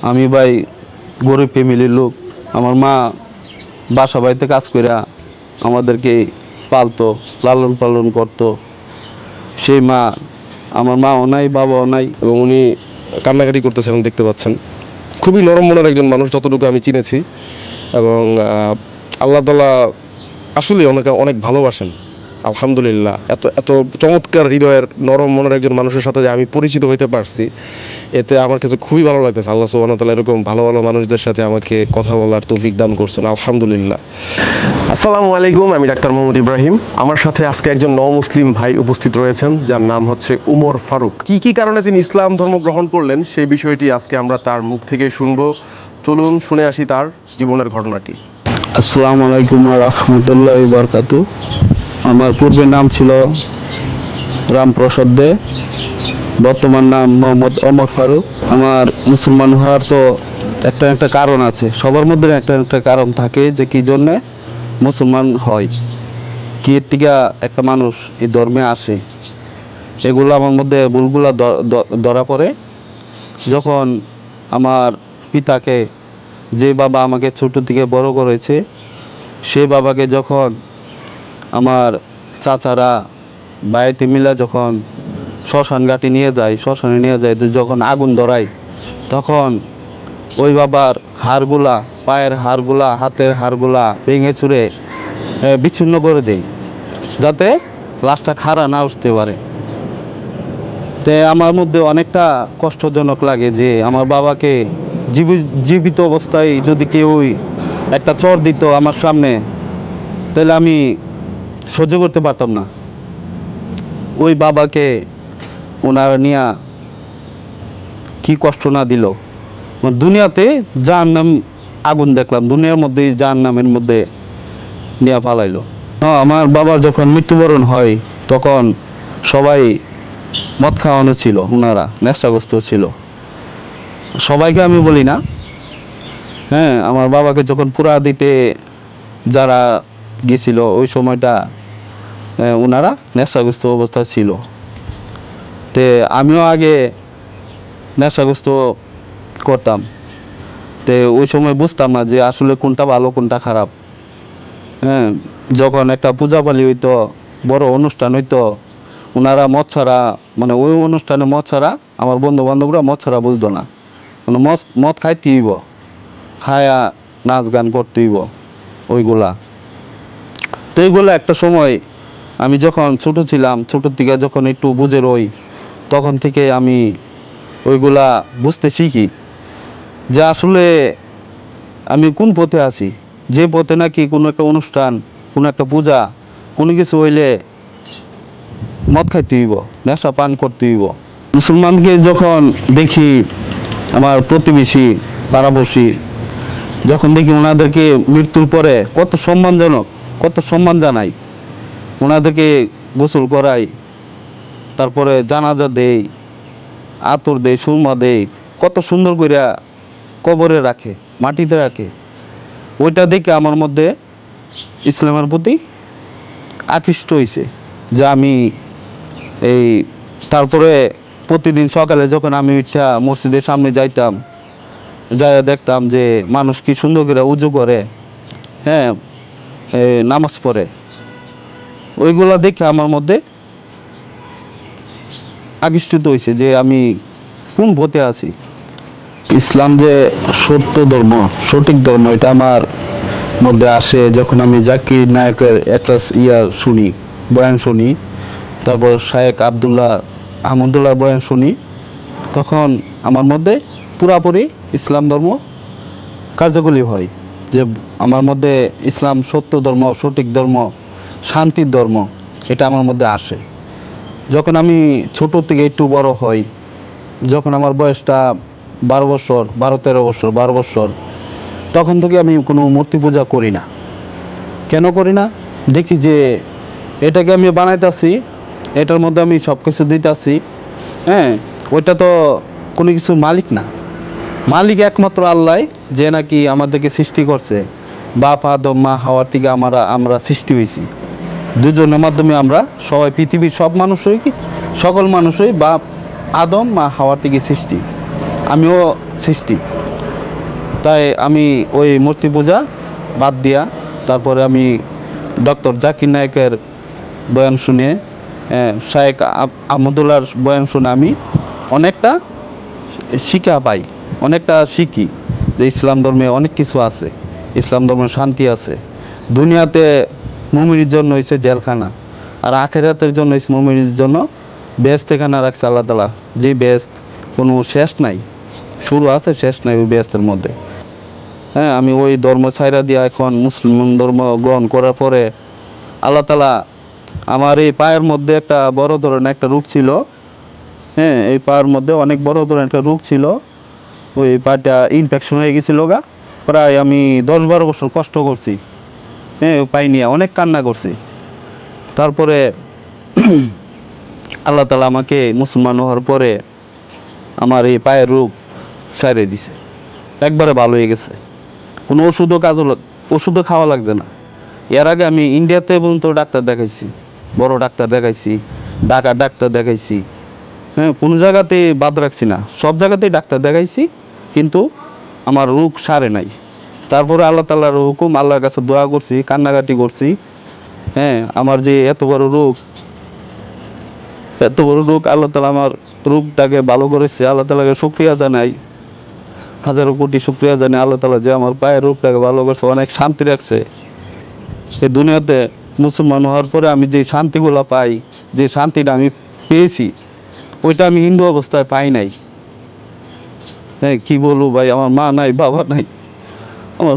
আমি ভাই গরিব ফ্যামিলির লোক। আমার মা বাসা বাড়িতে কাজ করে আমাদেরকে পালতো, লালন পালন করতো। সেই মা, আমার মাও নাই, বাবাও নাই। এবং উনি কান্নাকাটি করতেছেন দেখতে পাচ্ছেন। খুবই নরম মনের একজন মানুষ যতটুকু আমি চিনেছি। এবং আল্লাহ তাআলা আসলে অনেকে অনেক ভালোবাসেন। আলহামদুলিল্লাহ, এত এত চমৎকার হৃদয়ের নরম মনের একজন মানুষের সাথে যে আমি পরিচিত হইতে পারছি, এতে আমার কাছে খুবই ভালো লাগতেছে। আল্লাহ সুবহানাহু ওয়া তাআলা এরকম ভালো ভালো মানুষদের সাথে আমাকে কথা বলার তৌফিক দান করছেন, আলহামদুলিল্লাহ। আসসালামু আলাইকুম, আমি ডাক্তার মোহাম্মদ ইব্রাহিম। আমার সাথে আজকে একজন মুসলিম ভাই উপস্থিত রয়েছেন, যার নাম হচ্ছে উমর ফারুক। কি কি কারণে তিনি ইসলাম ধর্ম গ্রহণ করলেন সেই বিষয়টি আজকে আমরা তার মুখ থেকে শুনবো। চলুন শুনে আসি তার জীবনের ঘটনাটি। আসসালামু আলাইকুম ওয়া রাহমাতুল্লাহি ওয়া বারাকাতুহু। আমার পূর্বের নাম ছিল রামপ্রসাদ দে, বর্তমান নাম মোহাম্মদ ওমর ফারুক। আমার মুসলমান হওয়ার তো একটা একটা কারণ আছে, সবার মধ্যে একটা একটা কারণ থাকে যে কি জন্যে মুসলমান হয়, কি এর থেকে একটা মানুষ এই ধর্মে আসে। এগুলো আমার মধ্যে ভুলগুলো ধরা পড়ে যখন আমার পিতাকে, যে বাবা আমাকে ছোট থেকে বড় করেছে, সেই বাবাকে যখন আমার চাচারা বাড়িতে মিলে যখন শ্মশান ঘাটে নিয়ে যায়, শ্মশানে নিয়ে যায়, যখন আগুন ধরায়, তখন ওই বাবার হাড়গুলা, পায়ের হাড়গুলা, হাতের হাড়গুলা ভেঙে চুরে বিচ্ছিন্ন করে দেয়, যাতে লাশটা খাড়া না উঠতে পারে। তে আমার মধ্যে অনেকটা কষ্টজনক লাগে যে আমার বাবাকে জীবিত অবস্থায় যদি কেউ একটা চর দিত আমার সামনে, তাহলে আমি সহ্য করতে পারতাম না। ওই বাবাকে ওনারা নিয়ে কি কষ্ট না দিল। দুনিয়াতে জাহান্নাম আগুন দেখলাম, দুনিয়ার মধ্যে জাহান্নামের মধ্যে নিয়ে পালাইলো। আমার বাবার যখন মৃত্যুবরণ হয়, তখন সবাই মদ খাওয়ানো ছিল, ওনারা নেশাগ্রস্ত ছিল। সবাইকে আমি বলি না, হ্যাঁ, আমার বাবাকে যখন পুরা দিতে যারা গেছিল ওই সময়টা ওনারা নেশাগ্রস্ত অবস্থা ছিল। তে আমিও আগে নেশাগ্রস্ত করতাম। তে ওই সময় বুঝতাম না যে আসলে কোনটা ভালো কোনটা খারাপ। হ্যাঁ, যখন একটা পূজা পালি হইতো, বড় অনুষ্ঠান হইতো, ওনারা মদ ছাড়া, মানে ওই অনুষ্ঠানে মদ ছাড়া আমার বন্ধু বান্ধবরা মদ ছাড়া বুঝতো না। মানে মদ খাইতে হইব, খায়া নাচ গান করতে হইব ওইগুলা। তো এইগুলো একটা সময় আমি যখন ছোট ছিলাম, ছোটোর থেকে যখন একটু বুঝে রই, তখন থেকে আমি ওইগুলা বুঝতে শিখি যে আসলে আমি কোন পথে আছি। যে পথে নাকি কোনো একটা অনুষ্ঠান, কোনো একটা পূজা, কোনো কিছু হইলে মদ খাইতে হইব, নেশা পান করতে হইব। মুসলমানকে যখন দেখি, আমার প্রতিবেশী পাড়াপড়শি, যখন দেখি ওনাদেরকে মৃত্যুর পরে কত সম্মানজনক, কত সম্মান জানাই, ওনাদেরকে গোসল করাই, তারপরে জানাজা দেই, আতর দেই, সুরমা দেই, কত সুন্দর কইরা কবরে রাখে, মাটিতে রাখে। ওইটা দেখে আমার মধ্যে ইসলামের প্রতি আকৃষ্ট হয়েছে যে আমি এই, তারপরে প্রতিদিন সকালে যখন আমি ইচ্ছা মসজিদের সামনে যাইতাম, যাই দেখতাম যে মানুষ কি সুন্দর করে উজু করে, হ্যাঁ, নামাজ পড়ে। ওইগুলা দেখে আমার মধ্যে আকৃষ্টিত হয়েছে যে আমি কোন পথে আছি। ইসলাম যে সত্য ধর্ম, সঠিক ধর্ম, এটা আমার মধ্যে আসে যখন আমি জাকির নায়কের একটা শুনি, বয়ান শুনি, তারপর শায়েখ আবদুল্লাহ আহমদুল্লাহ বয়ান শুনি, তখন আমার মধ্যে পুরাপুরি ইসলাম ধর্ম কার্যকরী হয় যে আমার মধ্যে ইসলাম সত্য ধর্ম, সঠিক ধর্ম, শান্তির ধর্ম, এটা আমার মধ্যে আসে। যখন আমি ছোট থেকে একটু বড় হই, যখন আমার বয়সটা 12 বছর, 12-13 বছর, 12 বছর, তখন থেকে আমি কোনো মূর্তি পূজা করি না। কেন করি না? দেখি যে এটাকে আমি বানাইতেছি, এটার মধ্যে আমি সব কিছু দিতেছি, হ্যাঁ, ওইটা তো কোনো কিছু মালিক না। মালিক একমাত্র আল্লাহ, যে নাকি আমাদেরকে সৃষ্টি করছে। বাপ আদম মা হাওয়ার থেকে আমরা সৃষ্টি হয়েছি। দুজনের মাধ্যমে আমরা সবাই, পৃথিবীর সব মানুষই, সকল মানুষই বাপ আদম মা হাওয়ার থেকে সৃষ্টি, আমিও সৃষ্টি। তাই আমি ওই মূর্তি পূজা বাদ দিয়া তারপরে আমি ডক্টর জাকির নায়েকের বয়ান শুনে, শায়েখ আহমদুল্লাহর বয়ান শুনে আমি অনেকটা শিক্ষা পাই, অনেকটা শিখি যে ইসলাম ধর্মে অনেক কিছু আছে, ইসলাম ধর্মে শান্তি আছে। দুনিয়াতে মুমিনের জন্য হয়েছে জেলখানা, আর আখেরাতের জন্য হয়েছে মুমিনের জন্য বেহেশতখানা রাখছে আল্লাহ তাআলা, যে বেহেশত কোনো শেষ নাই, শুরু আছে শেষ নাই ওই বেহেশতের মধ্যে। হ্যাঁ, আমি ওই ধর্ম ছাইরা দিয়া এখন মুসলিম ধর্ম গ্রহণ করার পরে আল্লাহ তাআলা আমার এই পায়ের মধ্যে একটা বড় ধরনের একটা রোগ ছিল। হ্যাঁ, এই পায়ের মধ্যে অনেক বড় ধরনের একটা রোগ ছিল, ওই পাটা ইনফেকশন হয়ে গেছিল গা। প্রায় আমি 10-12 বছর কষ্ট করছি, হ্যাঁ, ওই পাই নিয়ে অনেক কান্না করছি। তারপরে আল্লাহ তাআলা আমাকে মুসলমান হওয়ার পরে আমার এই পায়ের রোগ সারিয়ে দিছে, একবারে ভালো হয়ে গেছে। কোনো ওষুধও খাওয়া লাগছে না। এর আগে আমি ইন্ডিয়াতে পর্যন্ত ডাক্তার দেখাইছি, বড় ডাক্তার দেখাইছি, ঢাকার ডাক্তার দেখাইছি, হ্যাঁ, কোনো জায়গাতেই বাদ রাখছি না, সব জায়গাতেই ডাক্তার দেখাইছি, কিন্তু আমার রোগ সারে নাই। তারপরে আল্লাহ তাআলার হুকুম, আল্লাহর কাছে দোয়া করছি, কান্নাকাটি করছি। হ্যাঁ, আমার যে এত বড় রোগ, আল্লাহ তাআলা আমার রোগটাকে ভালো করেছে, আল্লাহ তাআলাকে শুকরিয়া জানাই, হাজারো কোটি শুকরিয়া জানাই আল্লাহ তাআলা যে আমার পায়ের রোগটাকে ভালো করছে, অনেক শান্তি রাখছে। এই দুনিয়াতে মুসলমান হওয়ার পরে আমি যে শান্তিগুলো পাই, যে শান্তিটা আমি পেয়েছি, ওইটা আমি হিন্দু অবস্থায় পাই নাই। হ্যাঁ, কি বলবো ভাই, আমার মা নাই, বাবা নাই, আমার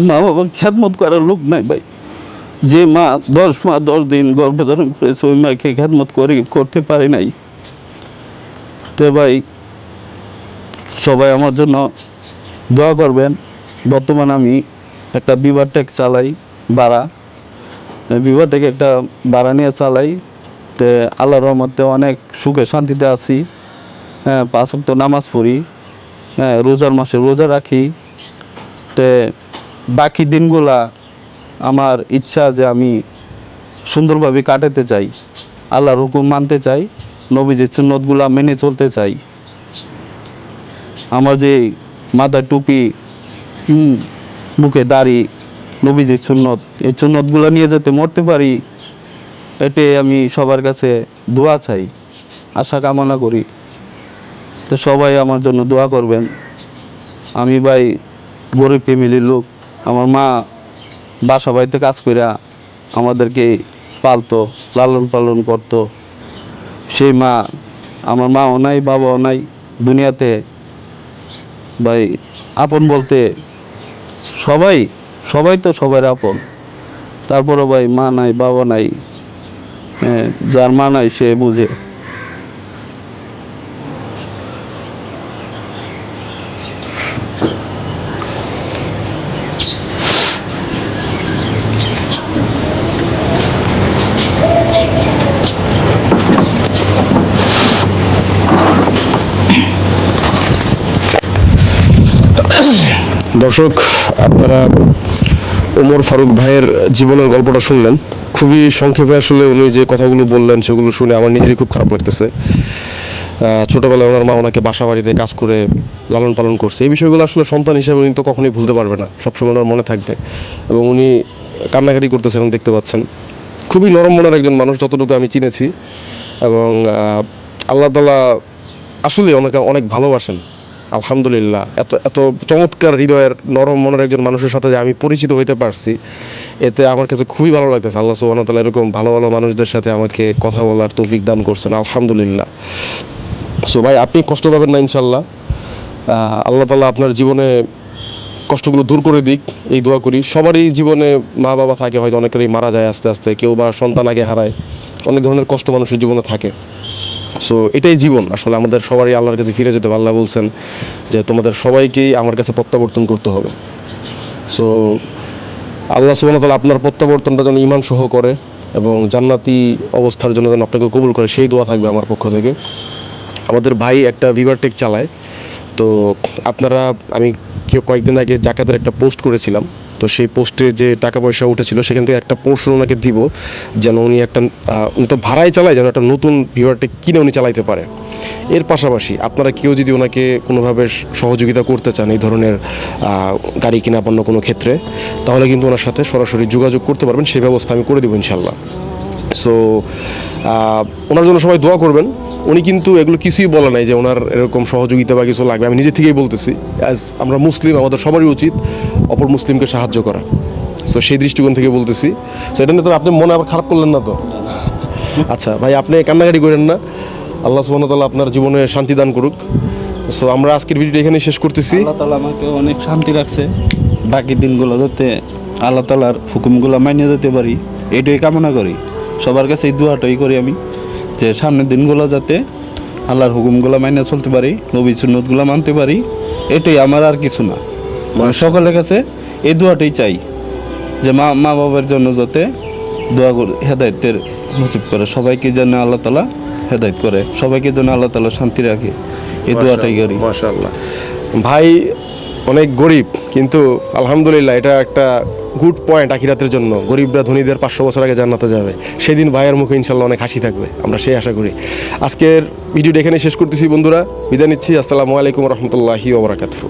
মা বাবা খেদমত করার লোক নাই ভাই। যে মা 10 মাস 10 দিন গর্ভে ধারণ করেছে, ওই মাকে খেদমত করতে পারি নাই। তো ভাই, সবাই আমার জন্য দোয়া করবেন। বর্তমানে আমি একটা বিভারটেক চালাই, ভাড়া, বিভারটেক একটা ভাড়া নিয়ে চালাই। তো আল্লাহর রহমতে অনেক সুখে শান্তিতে আছি। হ্যাঁ, 5 ওয়াক্ত নামাজ পড়ি, হ্যাঁ, রোজার মাসে রোজা রাখি। তো বাকি দিনগুলা আমার ইচ্ছা যে আমি সুন্দরভাবে কাটাতে চাই, আল্লাহর হুকুম মানতে চাই, নবীজির সুন্নতগুলা মেনে চলতে চাই। আমার যে মাথায় টুপি, মুখে দাড়ি, নবীজির সুন্নত, এই সুন্নতগুলো নিয়ে যাতে মরতে পারি, এতে আমি সবার কাছে দোয়া চাই, আশা কামনা করি। তো সবাই আমার জন্য দোয়া করবেন। আমি ভাই গরিব ফ্যামিলির লোক, আমার মা বাসা বাড়িতে কাজ কইরা আমাদেরকে পালতো, লালন পালন করতো। সেই মা, আমার মাও নাই, বাবাও নাই দুনিয়াতে। ভাই, আপন বলতে সবাই, সবাই তো সবার আপন। তারপরও ভাই, মা নাই, বাবা নাই, হ্যাঁ, যার মা নাই সে বুঝে। দর্শক, আপনারা ওমর ফারুক ভাইয়ের জীবনের গল্পটা শুনলেন। খুবই সংক্ষেপে আসলে উনি যে কথাগুলো বললেন সেগুলো শুনে আমার নিজেরই খুব খারাপ লাগতেছে। ছোটোবেলায় ওনার মা ওনাকে বাসা বাড়িতে কাজ করে লালন পালন করছে, এই বিষয়গুলো আসলে সন্তান হিসেবে উনি তো কখনোই ভুলতে পারবে না, সবসময় ওনার মনে থাকবে। এবং উনি কান্নাকাটি করতেছে এবং দেখতে পাচ্ছেন খুবই নরম মনের একজন মানুষ যতটুকু আমি চিনেছি। এবং আল্লাহ তাআলা আসলে ওনাকে অনেক ভালোবাসেন, আলহামদুলিল্লাহ। এত এত চমৎকার হৃদয়ের নরম মনের একজন মানুষের সাথে যে আমি পরিচিত হইতে পারছি, এতে আমার কাছে খুবই ভালো লাগতেছে। আল্লাহ সুবহানাহু ওয়া তাআলা এরকম ভালো ভালো মানুষদের সাথে আমাকে কথা বলার তৌফিক দান করছেন, আলহামদুলিল্লাহ। সো ভাই, আপনি কষ্ট পাবেন না ইনশাল্লাহ। আল্লাহ তাআলা আপনার জীবনে কষ্টগুলো দূর করে দিক, এই দোয়া করি। সবারই জীবনে মা বাবা থাকে, হয়তো অনেকেরই মারা যায় আস্তে আস্তে, কেউ বা সন্তান আগে হারায়, অনেক ধরনের কষ্ট মানুষের জীবনে থাকে। সো এটাই জীবন আসলে, আমাদের সবারই আল্লাহর কাছে ফিরে যেতে হবে। আল্লাহ বলছেন যে তোমাদের সবাইকেই আমার কাছে প্রত্যাবর্তন করতে হবে। সো আল্লাহ সুবহানাহু ওয়া তাআলা আপনার প্রত্যাবর্তনটা যেন ঈমান সহ করে এবং জান্নাতি অবস্থার জন্য যেন আপনাকে কবুল করে, সেই দোয়া থাকবে আমার পক্ষ থেকে। আমাদের ভাই একটা বিভারটেক চালায়, তো আপনারা, আমি কয়েকদিন আগে জাকাতের একটা পোস্ট করেছিলাম, তো সেই পোস্টে যে টাকা পয়সা উঠেছিল সেখান থেকে একটা পোর্শন ওনাকে দিব, যেন উনি উনি তো ভাড়ায় চালায়, যেন একটা নতুন ভিউয়ারটেক কিনে উনি চালাইতে পারে। এর পাশাপাশি আপনারা কেউ যদি ওনাকে কোনোভাবে সহযোগিতা করতে চান এই ধরনের গাড়ি কিনা পণ্য কোনো ক্ষেত্রে, তাহলে কিন্তু ওনার সাথে সরাসরি যোগাযোগ করতে পারবেন, সেই ব্যবস্থা আমি করে দেবো ইনশাল্লাহ। সো ওনার জন্য সবাই দোয়া করবেন। উনি কিন্তু এগুলো কিছুই বলে নাই যে ওনার এরকম সহযোগিতা বা কিছু লাগবে, আমি নিজে থেকেই বলতেছি অ্যাজ আমরা মুসলিম, আমাদের সবারই উচিত অপর মুসলিমকে সাহায্য করা। সো সেই দৃষ্টিকোণ থেকে বলতেছি। সো এটা নিয়ে তো আপনি মনে আবার খারাপ করলেন না তো? আচ্ছা ভাই, আপনি কান্নাকাটি করেন না, আল্লাহ সুবহানাহু ওয়া তাআলা আপনার জীবনে শান্তি দান করুক। সো আমরা আজকের ভিডিওটা এখানেই শেষ করতেছি। আল্লাহ তাআলা আমাকে অনেক শান্তি রাখছে, বাকি দিনগুলো যাতে আল্লাহ তাআলার হুকুমগুলো মানিয়ে যেতে পারি এটাই কামনা করি। সবার কাছে এই দোয়াটাই করি আমি, যে সামনের দিনগুলো যাতে আল্লাহর হুকুমগুলো মানিয়ে চলতে পারি, নবী সুন্নতগুলো মানতে পারি, এটাই আমার, আর কিছু না। মানে সকলের কাছে এই দোয়াটাই চাই যে মা বাবার জন্য যাতে দোয়া করে হেদায়েতের নসিব করে, সবাইকে যেন আল্লাহ তাআলা হেদায়েত করে, সবাইকে যেন আল্লাহ তাআলা শান্তি রাখে, এই দোয়াটাই করি। মাশাআল্লাহ। ভাই অনেক গরিব, কিন্তু আলহামদুলিল্লাহ এটা একটা গুড পয়েন্ট আখিরাতের জন্য। গরিবরা ধনীদের 500 বছর আগে জান্নাতে যাবে, সেদিন ভাইয়ের মুখে ইনশাল্লাহ অনেক হাসি থাকবে, আমরা সেই আশা করি। আজকের ভিডিওটা এখানে শেষ করতেছি বন্ধুরা, বিদায় নিচ্ছি। আসসালামু আলাইকুম রহমতুল্লাহি ওয়া বারাকাতুহু।